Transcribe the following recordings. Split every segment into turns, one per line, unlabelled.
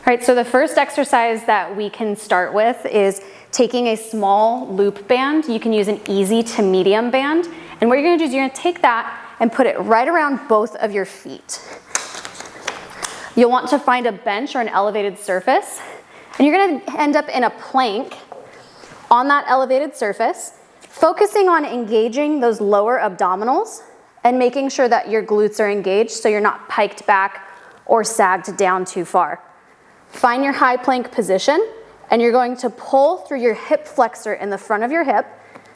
right, so the first exercise that we can start with is taking a small loop band. You can use an easy to medium band. And what you're gonna do is you're gonna take that and put it right around both of your feet. You'll want to find a bench or an elevated surface, and you're gonna end up in a plank on that elevated surface, focusing on engaging those lower abdominals and making sure that your glutes are engaged so you're not piked back or sagged down too far. Find your high plank position, and you're going to pull through your hip flexor in the front of your hip,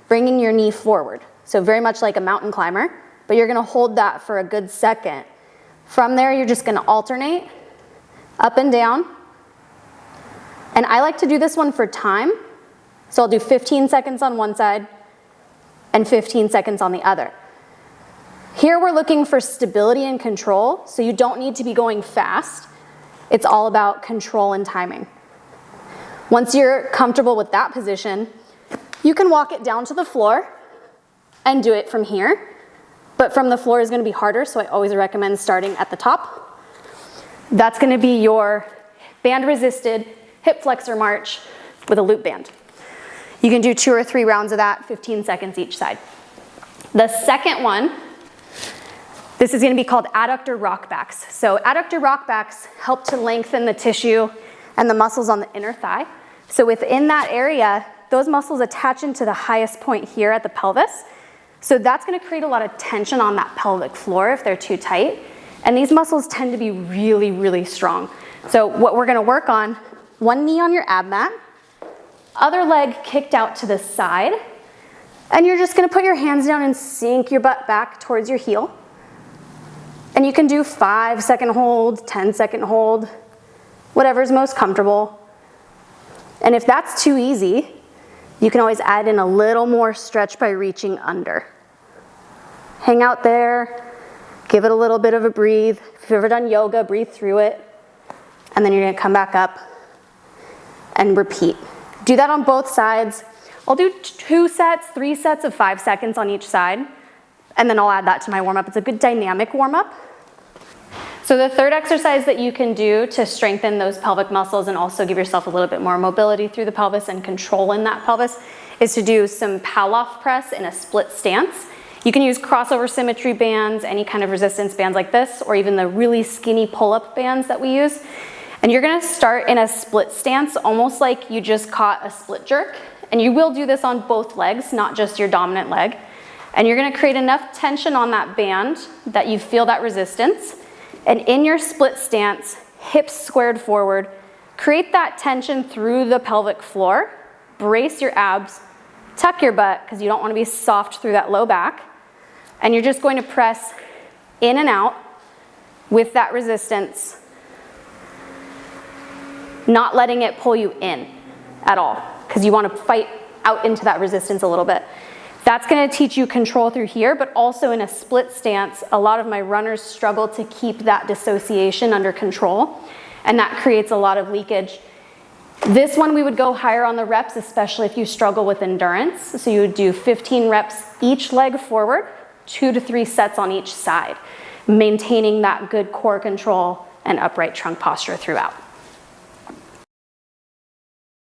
bringing your knee forward. So very much like a mountain climber, but you're gonna hold that for a good second. From there, you're just gonna alternate up and down. And I like to do this one for time. So I'll do 15 seconds on one side and 15 seconds on the other. Here we're looking for stability and control, so you don't need to be going fast. It's all about control and timing. Once you're comfortable with that position, you can walk it down to the floor and do it from here. But from the floor is gonna be harder, so I always recommend starting at the top. That's gonna be your band-resisted hip flexor march with a loop band. You can do 2 or 3 rounds of that, 15 seconds each side. The second one, this is gonna be called adductor rockbacks. So adductor rockbacks help to lengthen the tissue and the muscles on the inner thigh. So within that area, those muscles attach into the highest point here at the pelvis. So that's gonna create a lot of tension on that pelvic floor if they're too tight. And these muscles tend to be really, really strong. So what we're gonna work on, one knee on your ab mat, other leg kicked out to the side, and you're just gonna put your hands down and sink your butt back towards your heel. And you can do 5-second hold, 10-second hold, whatever's most comfortable. And if that's too easy, you can always add in a little more stretch by reaching under. Hang out there, give it a little bit of a breathe. If you've ever done yoga, breathe through it. And then you're gonna come back up and repeat. Do that on both sides. I'll do 2 sets, 3 sets of 5 seconds on each side, and then I'll add that to my warm-up. It's a good dynamic warm-up. So the third exercise that you can do to strengthen those pelvic muscles and also give yourself a little bit more mobility through the pelvis and control in that pelvis is to do some Pallof press in a split stance. You can use crossover symmetry bands, any kind of resistance bands like this, or even the really skinny pull-up bands that we use. And you're gonna start in a split stance, almost like you just caught a split jerk. And you will do this on both legs, not just your dominant leg. And you're gonna create enough tension on that band that you feel that resistance. And in your split stance, hips squared forward, create that tension through the pelvic floor, brace your abs, tuck your butt, because you don't wanna be soft through that low back. And you're just going to press in and out with that resistance, not letting it pull you in at all, because you want to fight out into that resistance a little bit. That's going to teach you control through here, but also in a split stance, a lot of my runners struggle to keep that dissociation under control, and that creates a lot of leakage. This one we would go higher on the reps, especially if you struggle with endurance. So you would do 15 reps each leg forward, 2 to 3 sets on each side, maintaining that good core control and upright trunk posture throughout.